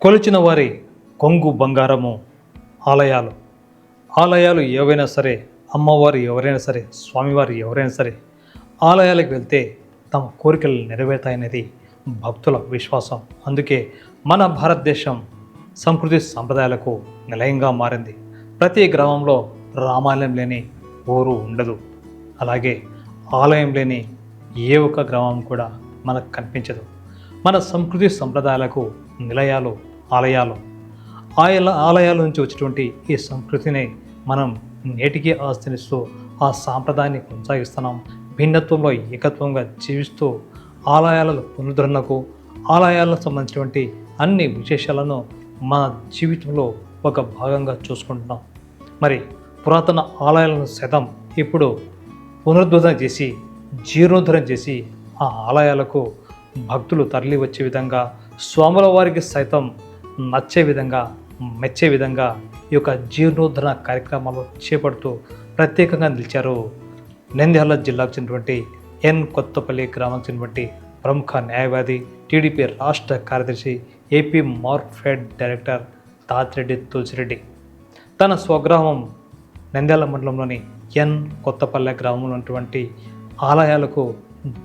కొలిచిన వారి కొంగు బంగారము ఆలయాలు. ఆలయాలు ఏవైనా సరే, అమ్మవారు ఎవరైనా సరే, స్వామివారు ఎవరైనా సరే, ఆలయాలకు వెళ్తే తమ కోరికలు నెరవేరుతాయనేది భక్తుల విశ్వాసం. అందుకే మన భారతదేశం సంస్కృతి సంప్రదాయాలకు నిలయంగా మారింది. ప్రతి గ్రామంలో రామాలయం లేని ఊరు ఉండదు. అలాగే ఆలయం లేని ఏ ఒక్క గ్రామం కూడా మనకు కనిపించదు. మన సంస్కృతి సంప్రదాయాలకు నిలయాలు ఆలయాలు. ఆలయాల నుంచి వచ్చేటువంటి ఈ సంస్కృతిని మనం నేటికి ఆశ్రయిస్తూ ఆ సాంప్రదాయాన్ని కొనసాగిస్తున్నాం. భిన్నత్వంలో ఏకత్వంగా జీవిస్తూ ఆలయాల పునరుద్ధరణకు, ఆలయాలకు సంబంధించినటువంటి అన్ని విశేషాలను మన జీవితంలో ఒక భాగంగా చూసుకుంటున్నాం. మరి పురాతన ఆలయాలను సైతం ఇప్పుడు పునరుద్ధరణ చేసి, జీర్ణోద్ధరణ చేసి ఆ ఆలయాలకు భక్తులు తరలి వచ్చే విధంగా, స్వాముల వారికి సైతం నచ్చే విధంగా, మెచ్చే విధంగా ఈ యొక్క జీర్ణోద్ధరణ కార్యక్రమాలు చేపడుతూ ప్రత్యేకంగా నిలిచారు నంద్యాల జిల్లాకు చెందినటువంటి కొత్తపల్లి గ్రామానికి చెందినటువంటి ప్రముఖ న్యాయవాది, టీడీపీ రాష్ట్ర కార్యదర్శి, ఏపీ మార్క్ఫెడ్ డైరెక్టర్ తాతిరెడ్డి తులసిరెడ్డి. తన స్వగ్రామం నంద్యాల మండలంలోని కొత్తపల్లె గ్రామంలో ఉన్నటువంటి ఆలయాలకు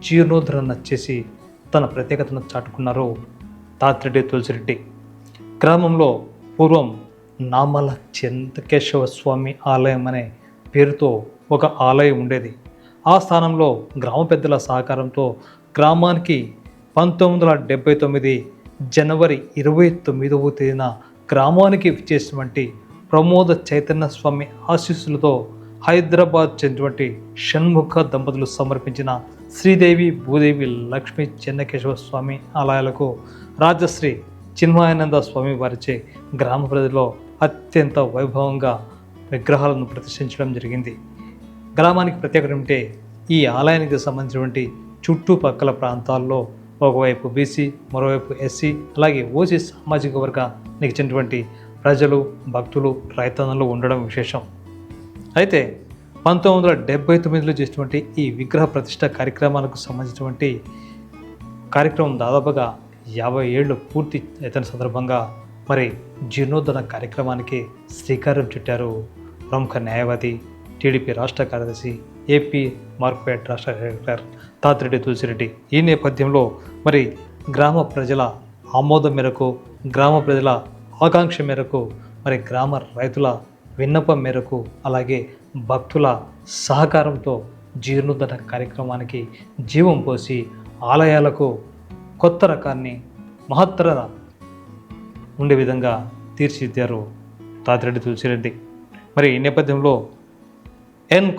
జీర్ణోద్ధరణ చేసి తన ప్రత్యేకతను చాటుకున్నారు తాతిరెడ్డి తులసిరెడ్డి. గ్రామంలో పూర్వం నామల చింతకేశవ స్వామి ఆలయం అనే పేరుతో ఒక ఆలయం ఉండేది. ఆ స్థానంలో గ్రామ పెద్దల సహకారంతో గ్రామానికి 1979 జనవరి 29వ తేదీన గ్రామానికి విచ్చేసినటువంటి ప్రమోద చైతన్య స్వామి ఆశీస్సులతో హైదరాబాద్ చెందినటువంటి షణ్ముఖ దంపతులు సమర్పించిన శ్రీదేవి, భూదేవి, లక్ష్మీ చెన్నకేశవ స్వామి ఆలయాలకు రాజశ్రీ చిన్మయానంద స్వామి వారిచే గ్రామ ప్రజల్లో అత్యంత వైభవంగా విగ్రహాలను ప్రతిష్ఠించడం జరిగింది. గ్రామానికి ప్రత్యేకత ఏమిటంటే ఈ ఆలయానికి సంబంధించినటువంటి చుట్టుపక్కల ప్రాంతాల్లో ఒకవైపు బీసీ, మరోవైపు ఎస్సీ, అలాగే ఓసీ సామాజిక వర్గానికి చెందినటువంటి ప్రజలు, భక్తులు, రైతన్నలు ఉండడం విశేషం. అయితే 1979లో చేసినటువంటి ఈ విగ్రహ ప్రతిష్ట కార్యక్రమాలకు సంబంధించినటువంటి కార్యక్రమం దాదాపుగా 50 ఏళ్ళు పూర్తి అయిన సందర్భంగా మరి జీర్ణోద్ధరణ కార్యక్రమానికి శ్రీకారం చుట్టారు ప్రముఖ న్యాయవాది, టీడీపీ రాష్ట్ర కార్యదర్శి, ఏపీ మార్క్ఫెడ్ రాష్ట్ర డైరెక్టర్ తాతిరెడ్డి తులసిరెడ్డి. ఈ నేపథ్యంలో మరి గ్రామ ప్రజల ఆమోదం మేరకు, గ్రామ ప్రజల ఆకాంక్ష మేరకు, మరి గ్రామ రైతుల విన్నపం మేరకు, అలాగే భక్తుల సహకారంతో జీర్ణోద్ధరణ కార్యక్రమానికి జీవం పోసి ఆలయాలకు కొత్త రకాన్ని, మహత్తర ఉండే విధంగా తీర్చిదిద్దారు తాతిరెడ్డి తులసిరెడ్డి. మరి ఈ నేపథ్యంలో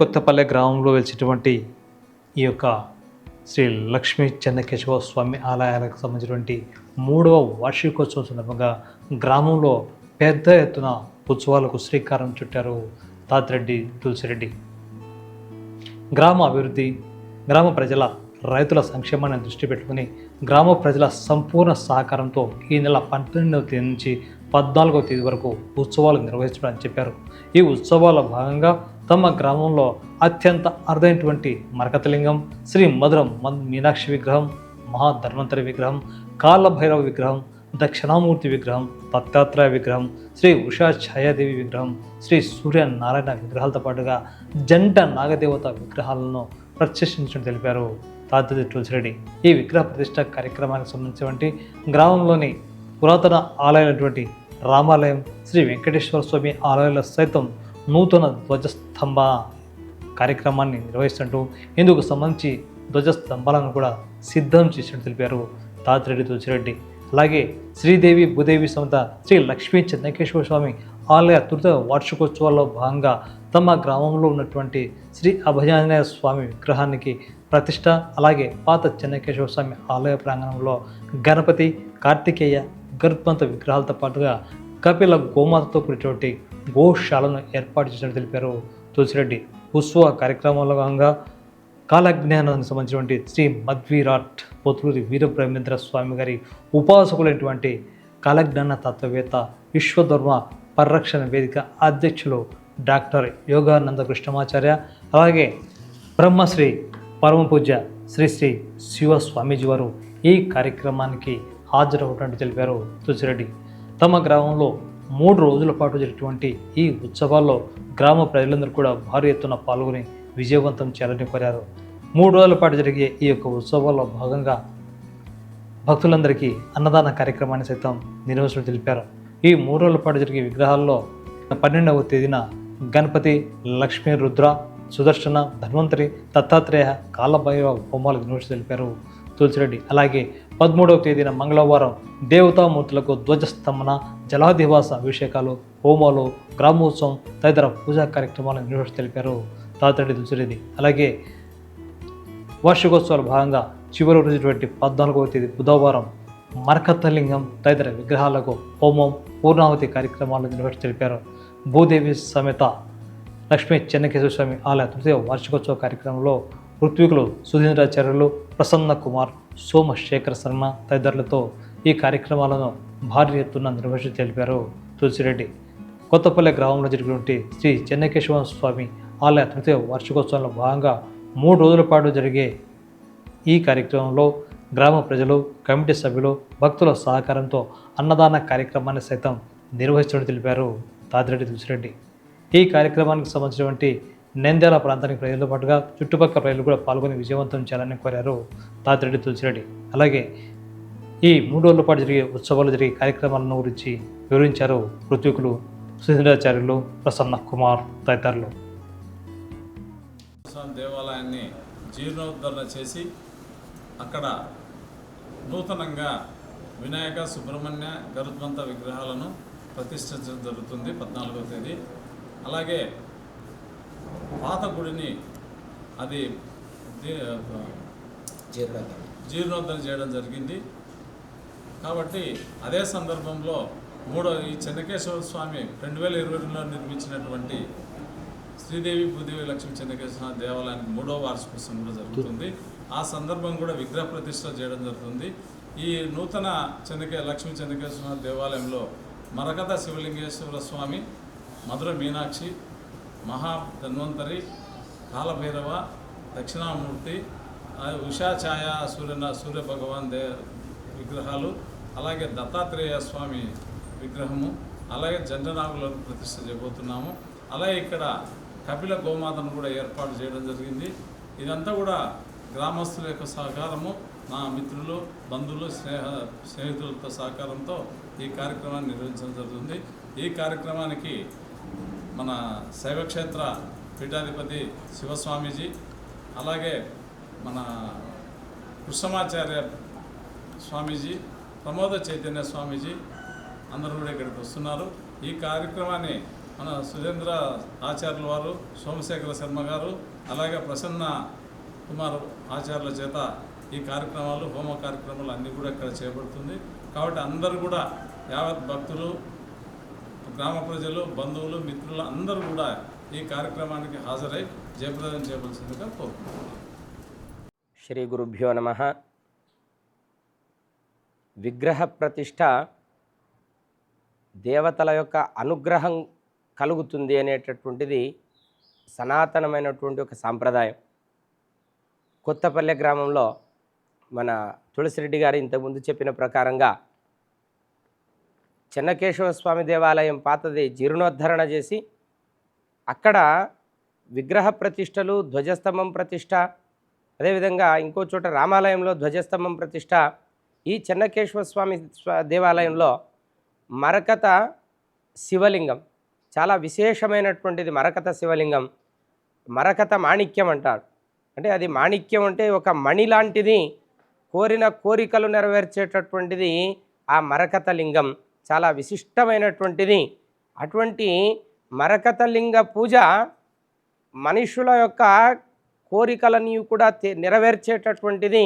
కొత్తపల్లె గ్రామంలో వెలిసినటువంటి ఈ యొక్క శ్రీ లక్ష్మీ చెన్నకేశవ స్వామి ఆలయాలకు సంబంధించినటువంటి 3వ వార్షికోత్సవం సందర్భంగా గ్రామంలో పెద్ద ఎత్తున ఉత్సవాలకు శ్రీకారం చుట్టారు తాతిరెడ్డి తులసిరెడ్డి. గ్రామ అభివృద్ధి, గ్రామ ప్రజల, రైతుల సంక్షేమాన్ని దృష్టి పెట్టుకుని గ్రామ ప్రజల సంపూర్ణ సహకారంతో ఈ నెల 12వ తేదీ నుంచి 14వ తేదీ వరకు ఉత్సవాలు నిర్వహించడం చెప్పారు. ఈ ఉత్సవాల భాగంగా తమ గ్రామంలో అత్యంత అరుదైనటువంటి మరకతలింగం, శ్రీ మధురం మీనాక్షి విగ్రహం, మహాధన్వంతరి విగ్రహం, కాలభైరవ విగ్రహం, దక్షిణామూర్తి విగ్రహం, దత్తాత్రేయ విగ్రహం, శ్రీ ఉషా ఛాయాదేవి విగ్రహం, శ్రీ సూర్యనారాయణ విగ్రహాలతో పాటుగా జంట నాగదేవత విగ్రహాలను ప్రతిష్ఠించడం తెలిపారు తాతిరెడ్డి తులసిరెడ్డి. ఈ విగ్రహ ప్రతిష్ట కార్యక్రమానికి సంబంధించినటువంటి గ్రామంలోని పురాతన ఆలయాలైనటువంటి రామాలయం, శ్రీ వెంకటేశ్వర స్వామి ఆలయాల సైతం నూతన ధ్వజస్తంభ కార్యక్రమాన్ని నిర్వహిస్తుంటూ ఇందుకు సంబంధించి ధ్వజస్తంభాలను కూడా సిద్ధం చేసినట్టు తెలిపారు తాతిరెడ్డి తులసిరెడ్డి. అలాగే శ్రీదేవి, భూదేవి సమేత శ్రీ లక్ష్మీ చెన్నకేశవ స్వామి ఆలయ 3వ వార్షికోత్సవాల్లో భాగంగా తమ గ్రామంలో ఉన్నటువంటి శ్రీ అభయాంజనేయ స్వామి విగ్రహానికి ప్రతిష్ట, అలాగే పాత చెన్నకేశవ స్వామి ఆలయ ప్రాంగణంలో గణపతి, కార్తికేయ, గరుత్మంత విగ్రహాలతో పాటుగా కపిల గోమాతతో కూడినటువంటి గోశాలను ఏర్పాటు చేసినట్టు తెలిపారు తులసిరెడ్డి. ఉత్సవ కార్యక్రమంలో భాగంగా కాలజ్ఞానానికి సంబంధించినటువంటి శ్రీ మధ్వీరాట్ పోతులూరి వీరబ్రహ్మేంద్ర స్వామి గారి ఉపాసకులైనటువంటి కాలజ్ఞాన తత్వవేత్త, విశ్వధర్మ పరిరక్షణ వేదిక అధ్యక్షులు డాక్టర్ యోగానంద కృష్ణమాచార్య, అలాగే బ్రహ్మశ్రీ పరమ పూజ్య శ్రీ శ్రీ శివ స్వామీజీ వారు ఈ కార్యక్రమానికి హాజరవుతున్నట్టు తెలిపారు తులసిరెడ్డి. తమ గ్రామంలో 3 రోజుల పాటు జరిగినటువంటి ఈ ఉత్సవాల్లో గ్రామ ప్రజలందరూ కూడా భారీ ఎత్తున పాల్గొని విజయవంతం చేయాలని కోరారు. 3 రోజుల పాటు జరిగే ఈ యొక్క ఉత్సవాల్లో భాగంగా భక్తులందరికీ అన్నదాన కార్యక్రమాన్ని సైతం నిర్వహించడం తెలిపారు. ఈ 3 రోజుల పాటు జరిగే విగ్రహాల్లో 12వ తేదీన గణపతి, లక్ష్మీ, రుద్ర, సుదర్శన, ధన్వంతరి, దత్తాత్రేయ, కాలభైరవ హోమాలు నిర్వహించి తెలిపారు తులసిరెడ్డి. అలాగే 13వ తేదీన మంగళవారం దేవతామూర్తులకు ధ్వజస్తంభన, జలాదివాస అభిషేకాలు, హోమాలు, గ్రామోత్సవం తదితర పూజా కార్యక్రమాలను నిర్వహించి తెలిపారు తాతిరెడ్డి తులసిరెడ్డి. అలాగే వార్షికోత్సవాల భాగంగా చివరి రోజుటువంటి 14వ తేదీ బుధవారం మరకత్తలింగం తదితర విగ్రహాలకు హోమం, పూర్ణావతి కార్యక్రమాలను నిర్వహించి తెలిపారు. భూదేవి సమేత లక్ష్మీ చెన్నకేశ్వర స్వామి ఆలయ తృతీయ వార్షికోత్సవ కార్యక్రమంలో ఋత్వికులు సుధీంద్రాచార్యులు, ప్రసన్న కుమార్, సోమశేఖర శర్మ తదితరులతో ఈ కార్యక్రమాలను భారీ ఎత్తున నిర్వహించి తెలిపారు తులసిరెడ్డి. కొత్తపల్లె గ్రామంలో జరిగినటువంటి శ్రీ చెన్నకేశ్వర స్వామి ఆలయ తృతీయ వార్షికోత్సవంలో భాగంగా 3 రోజుల పాటు జరిగే ఈ కార్యక్రమంలో గ్రామ ప్రజలు, కమిటీ సభ్యులు, భక్తుల సహకారంతో అన్నదాన కార్యక్రమాన్ని సైతం నిర్వహించడం తెలిపారు తాతిరెడ్డి తులసిరెడ్డి. ఈ కార్యక్రమానికి సంబంధించినటువంటి నంద్యాల ప్రాంతానికి ప్రజలతో పాటుగా చుట్టుపక్కల ప్రజలు కూడా పాల్గొని విజయవంతం చేయాలని కోరారు తాతిరెడ్డి తులసిరెడ్డి. అలాగే ఈ 3 రోజుల పాటు జరిగే ఉత్సవాలు జరిగే కార్యక్రమాలను గురించి వివరించారు ఋత్వికులు సుధీంద్రాచార్యులు, ప్రసన్న కుమార్ తదితరులు. దేవాలయాన్ని జీర్ణోద్ధరణ చేసి అక్కడ నూతనంగా వినాయక, సుబ్రహ్మణ్య, గరుత్మంత విగ్రహాలను ప్రతిష్ఠించడం జరుగుతుంది 14వ తేదీ. అలాగే పాత గుడిని అది జీర్ణోద్ధరణ చేయడం జరిగింది. కాబట్టి అదే సందర్భంలో ఈ చెన్నకేశ్వర స్వామి 2022లో నిర్మించినటువంటి శ్రీదేవి, భూదేవి, లక్ష్మీ చెన్నకేశ్వర దేవాలయానికి 3వ వార్షికోత్సవం కూడా జరుగుతుంది. ఆ సందర్భం కూడా విగ్రహ ప్రతిష్ఠ చేయడం జరుగుతుంది. ఈ నూతన లక్ష్మీ చెన్నకేశ్వర దేవాలయంలో మరకత శివలింగేశ్వర స్వామి, మధుర మీనాక్షి, మహా ధన్వంతరి, కాలభైరవ, దక్షిణామూర్తి, ఉషాఛాయ సూర్య భగవాన్ విగ్రహాలు, అలాగే దత్తాత్రేయ స్వామి విగ్రహము, అలాగే జంటనాగులను ప్రతిష్ఠ చేయబోతున్నాము. అలాగే ఇక్కడ కపిల గోమాతను కూడా ఏర్పాటు చేయడం జరిగింది. ఇదంతా కూడా గ్రామస్తుల యొక్క సహకారము, నా మిత్రులు, బంధువులు, స్నేహితులతో సహకారంతో ఈ కార్యక్రమాన్ని నిర్వహించడం జరుగుతుంది. ఈ కార్యక్రమానికి మన శైవక్షేత్ర పీఠాధిపతి శివస్వామీజీ, అలాగే మన కృష్ణమాచార్య స్వామీజీ, ప్రమోద చైతన్య స్వామీజీ అందరూ కూడా ఇక్కడికి వస్తున్నారు. ఈ కార్యక్రమాన్ని మన సురేంద్ర ఆచార్యుల వారు, సోమశేఖర శర్మ గారు, అలాగే ప్రసన్న కుమార్ ఆచార్యుల చేత ఈ కార్యక్రమాలు, హోమ కార్యక్రమాలు అన్నీ కూడా ఇక్కడ చేపడుతుంది. కాబట్టి అందరూ కూడా యావత్ భక్తులు, గ్రామ ప్రజలు, బంధువులు, మిత్రులు అందరూ కూడా ఈ కార్యక్రమానికి హాజరై జయప్రదం చేయవలసిందిగా కోరుకుంటున్నాను. శ్రీ గురుభ్యో నమః. విగ్రహ ప్రతిష్ఠ దేవతల యొక్క అనుగ్రహం కలుగుతుంది అనేటటువంటిది సనాతనమైనటువంటి ఒక సాంప్రదాయం. కొత్తపల్లె గ్రామంలో మన తులసిరెడ్డి గారు ఇంతకుముందు చెప్పిన ప్రకారంగా చెన్నకేశవ స్వామి దేవాలయం పాతది జీర్ణోద్ధరణ చేసి అక్కడ విగ్రహ ప్రతిష్టలు, ధ్వజస్తంభం ప్రతిష్ట, అదేవిధంగా ఇంకో చోట రామాలయంలో ధ్వజస్తంభం ప్రతిష్ట, ఈ చెన్నకేశవ స్వామి దేవాలయంలో మరకత శివలింగం చాలా విశేషమైనటువంటిది. మరకత శివలింగం మరకత మాణిక్యం అంటారు. అంటే అది మాణిక్యం అంటే ఒక మణి లాంటిది, కోరిన కోరికలు నెరవేర్చేటటువంటిది ఆ మరకత లింగం, చాలా విశిష్టమైనటువంటిది. అటువంటి మరకత లింగ పూజ మనుషుల యొక్క కోరికలని కూడా నెరవేర్చేటటువంటిది.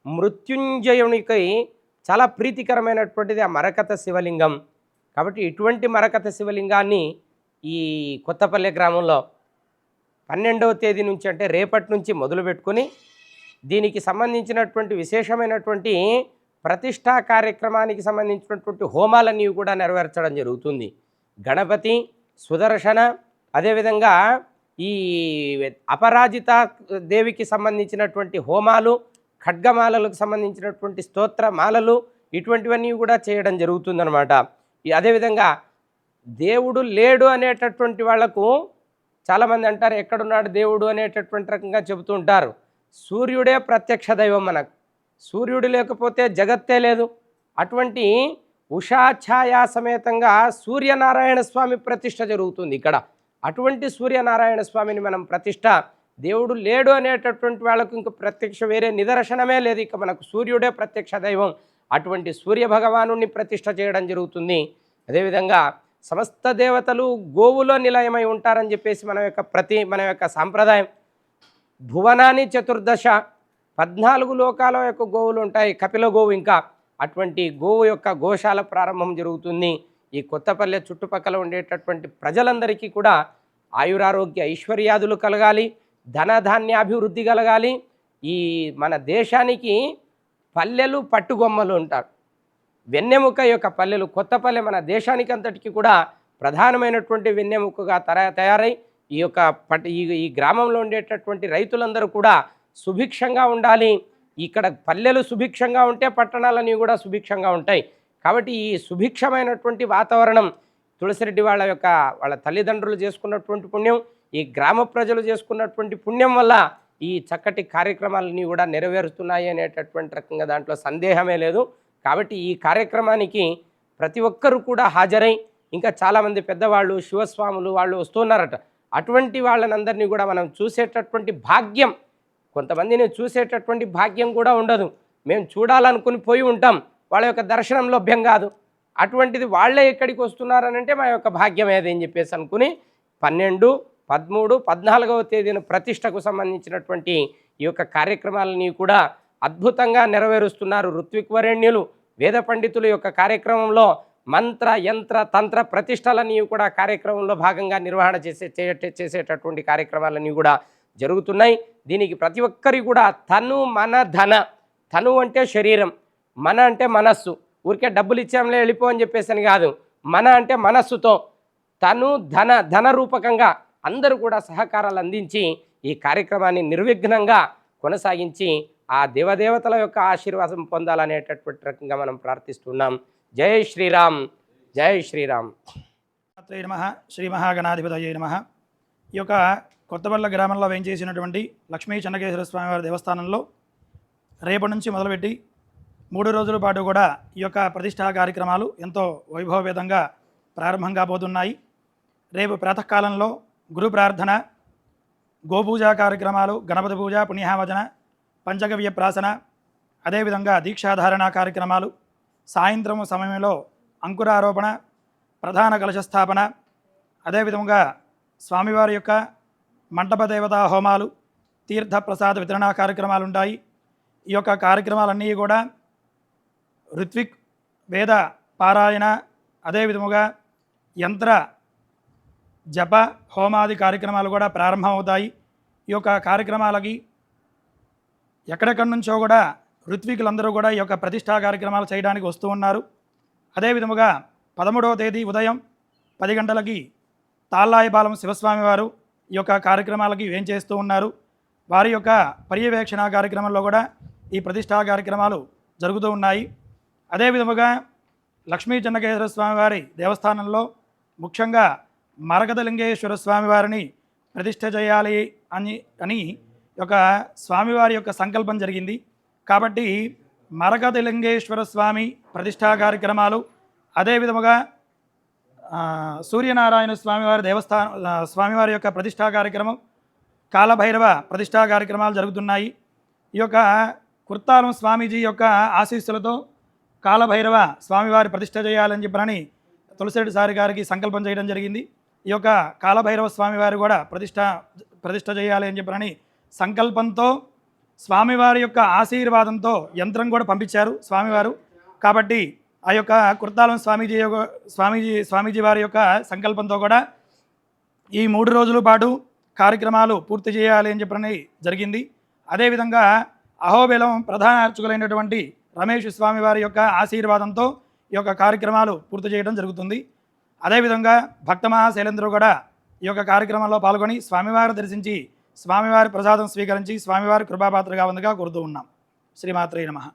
మృత్యుంజయునికి చాలా ప్రీతికరమైనటువంటిది ఆ మరకత శివలింగం. కాబట్టి ఇటువంటి మరకత శివలింగాన్ని ఈ కొత్తపల్లె గ్రామంలో 12వ తేదీ నుంచి, అంటే రేపటి నుంచి మొదలు పెట్టుకొని దీనికి సంబంధించినటువంటి విశేషమైనటువంటి ప్రతిష్టా కార్యక్రమానికి సంబంధించినటువంటి హోమాలన్నీ కూడా నెరవేర్చడం జరుగుతుంది. గణపతి, సుదర్శన, అదేవిధంగా ఈ అపరాజిత దేవికి సంబంధించినటువంటి హోమాలు, ఖడ్గమాలలకు సంబంధించినటువంటి స్తోత్ర మాలలు, ఇటువంటివన్నీ కూడా చేయడం జరుగుతుందన్నమాట. అదేవిధంగా దేవుడు లేడు అనేటటువంటి వాళ్లకు చాలామంది అంటారు ఎక్కడున్నాడు దేవుడు అనేటటువంటి రకంగా చెబుతూ ఉంటారు. సూర్యుడే ప్రత్యక్ష దైవం మనకు. సూర్యుడు లేకపోతే జగత్తే లేదు. అటువంటి ఉషా ఛాయా సమేతంగా సూర్యనారాయణ స్వామి ప్రతిష్ట జరుగుతుంది ఇక్కడ. అటువంటి సూర్యనారాయణ స్వామిని మనం ప్రతిష్ట, దేవుడు లేడు అనేటటువంటి వాళ్ళకు ఇంక ప్రత్యక్ష వేరే నిదర్శనమే లేదు, ఇక మనకు సూర్యుడే ప్రత్యక్ష దైవం. అటువంటి సూర్య భగవానుని ప్రతిష్ట చేయడం జరుగుతుంది. అదేవిధంగా సమస్త దేవతలు గోవులో నిలయమై ఉంటారని చెప్పేసి మన యొక్క సాంప్రదాయం. భువనాని చతుర్దశ, 14 లోకాల యొక్క గోవులు ఉంటాయి, కపిల గోవు. ఇంకా అటువంటి గోవు యొక్క గోశాల ప్రారంభం జరుగుతుంది. ఈ కొత్తపల్లె చుట్టుపక్కల ఉండేటటువంటి ప్రజలందరికీ కూడా ఆయురారోగ్య ఐశ్వర్యాదులు కలగాలి, ధనధాన్యాభివృద్ధి కలగాలి. ఈ మన దేశానికి పల్లెలు పట్టుగొమ్మలు ఉంటారు, వెన్నెముక యొక్క పల్లెలు. కొత్తపల్లె మన దేశానికి అంతటికి కూడా ప్రధానమైనటువంటి వెన్నెముకగా తయారై ఈ గ్రామంలో ఉండేటటువంటి రైతులందరూ కూడా సుభిక్షంగా ఉండాలి. ఇక్కడ పల్లెలు సుభిక్షంగా ఉంటే పట్టణాలన్నీ కూడా సుభిక్షంగా ఉంటాయి. కాబట్టి ఈ సుభిక్షమైనటువంటి వాతావరణం తులసిరెడ్డి వాళ్ళ తల్లిదండ్రులు చేసుకున్నటువంటి పుణ్యం, ఈ గ్రామ ప్రజలు చేసుకున్నటువంటి పుణ్యం వల్ల ఈ చక్కటి కార్యక్రమాలన్నీ కూడా నెరవేరుతున్నాయి అనేటటువంటి రకంగా దాంట్లో సందేహమే లేదు. కాబట్టి ఈ కార్యక్రమానికి ప్రతి ఒక్కరూ కూడా హాజరై, ఇంకా చాలామంది పెద్దవాళ్ళు శివస్వాములు వాళ్ళు వస్తున్నారట. అటువంటి వాళ్ళనందరినీ కూడా మనం చూసేటటువంటి భాగ్యం, కొంతమందిని చూసేటటువంటి భాగ్యం కూడా ఉండదు. మేము చూడాలనుకుని పోయి ఉంటాం, వాళ్ళ యొక్క దర్శనం లభ్యం కాదు. అటువంటిది వాళ్ళే ఎక్కడికి వస్తున్నారనంటే మా యొక్క భాగ్యం ఏదని చెప్పేసి అనుకుని 12, 13, 14వ తేదీన ప్రతిష్టకు సంబంధించినటువంటి ఈ యొక్క కార్యక్రమాలని కూడా అద్భుతంగా నెరవేరుస్తున్నారు ఋత్విక్ వరేణ్యులు, వేద పండితుల యొక్క కార్యక్రమంలో మంత్ర యంత్ర తంత్ర ప్రతిష్టలన్నీ కూడా కార్యక్రమంలో భాగంగా నిర్వహణ చేసేటటువంటి కార్యక్రమాలన్నీ కూడా జరుగుతున్నాయి. దీనికి ప్రతి ఒక్కరి కూడా తను మన ధన, తను అంటే శరీరం, మన అంటే మనస్సు, ఊరికే డబ్బులు ఇచ్చాంలే వెళ్ళిపో అని చెప్పేసి కాదు, మన అంటే మనస్సుతో తను ధన రూపకంగా అందరూ కూడా సహకారాలు అందించి ఈ కార్యక్రమాన్ని నిర్విఘ్నంగా కొనసాగించి ఆ దేవదేవతల యొక్క ఆశీర్వాదం పొందాలనేటటువంటి రకంగా మనం ప్రార్థిస్తున్నాం. జై శ్రీరామ్, జై శ్రీరామ్. నమః. శ్రీ మహాగణాధిపతయే నమః. ఈ యొక్క కొత్తపల్లె గ్రామంలో వేయించేసినటువంటి లక్ష్మీ చెన్నకేశ్వర స్వామివారి దేవస్థానంలో రేపటి నుంచి మొదలుపెట్టి 3 రోజుల పాటు కూడా ఈ యొక్క ప్రతిష్టా కార్యక్రమాలు ఎంతో వైభవపేతంగా ప్రారంభం కాబోతున్నాయి. రేపు ప్రాతకాలంలో గురు ప్రార్థన, గోపూజా కార్యక్రమాలు, గణపతి పూజ, పుణ్యాహవచన, పంచగవ్య ప్రాసన, అదేవిధంగా దీక్షాధారణ కార్యక్రమాలు, సాయంత్రం సమయంలో అంకురారోపణ, ప్రధాన కలశస్థాపన, అదేవిధంగా స్వామివారి యొక్క మంటప దేవతా హోమాలు, తీర్థ ప్రసాద వితరణ కార్యక్రమాలు ఉంటాయి. ఈ యొక్క కార్యక్రమాలన్నీ కూడా ఋత్విక్ వేద పారాయణ, అదేవిధముగా యంత్ర జప హోమాది కార్యక్రమాలు కూడా ప్రారంభమవుతాయి. ఈ యొక్క కార్యక్రమాలకి ఎక్కడెక్కడి నుంచో కూడా ఋత్వికులందరూ కూడా ఈ యొక్క ప్రతిష్టా కార్యక్రమాలు చేయడానికి వస్తూ ఉన్నారు. అదేవిధముగా 13వ తేదీ ఉదయం 10 గంటలకి తాళ్ళాయిపాలెం శివస్వామి వారు ఈ యొక్క కార్యక్రమాలకి వేంచేస్తూ ఉన్నారు. వారి యొక్క పర్యవేక్షణ కార్యక్రమంలో కూడా ఈ ప్రతిష్టా కార్యక్రమాలు జరుగుతూ ఉన్నాయి. అదేవిధముగా లక్ష్మీ చెన్నకేశ్వర స్వామివారి దేవస్థానంలో ముఖ్యంగా మరకతలింగేశ్వర స్వామివారిని ప్రతిష్ఠ చేయాలి అని ఒక స్వామివారి యొక్క సంకల్పం జరిగింది. కాబట్టి మరకతలింగేశ్వర స్వామి ప్రతిష్టా కార్యక్రమాలు, అదేవిధముగా సూర్యనారాయణ స్వామివారి స్వామివారి యొక్క ప్రతిష్టా కార్యక్రమం, కాలభైరవ ప్రతిష్టా కార్యక్రమాలు జరుగుతున్నాయి. ఈ యొక్క కుర్తాలం స్వామీజీ యొక్క ఆశీస్సులతో కాలభైరవ స్వామివారి ప్రతిష్ఠ చేయాలని చెప్పని తులసిరెడ్డి సారి గారికి సంకల్పం చేయడం జరిగింది. ఈ యొక్క కాలభైరవ స్వామివారి కూడా ప్రతిష్ఠ చేయాలి అని చెప్పని సంకల్పంతో స్వామివారి యొక్క ఆశీర్వాదంతో యంత్రం కూడా పంపించారు స్వామివారు. కాబట్టి ఆ యొక్క కుర్తాలం స్వామీజీ వారి యొక్క సంకల్పంతో కూడా ఈ 3 రోజుల పాటు కార్యక్రమాలు పూర్తి చేయాలి అని చెప్పని జరిగింది. అదేవిధంగా అహోబిలం ప్రధాన అర్చకులైనటువంటి రమేష్ స్వామి వారి యొక్క ఆశీర్వాదంతో ఈ యొక్క కార్యక్రమాలు పూర్తి చేయడం జరుగుతుంది. అదేవిధంగా భక్త మహాశైలేంద్రుడు కూడా ఈ యొక్క కార్యక్రమంలో పాల్గొని స్వామివారి దర్శించి స్వామివారి ప్రసాదం స్వీకరించి స్వామివారి కృపాపాత్రగా ఉందిగా కోరుతూ ఉన్నాం. శ్రీమాత్రే నమః.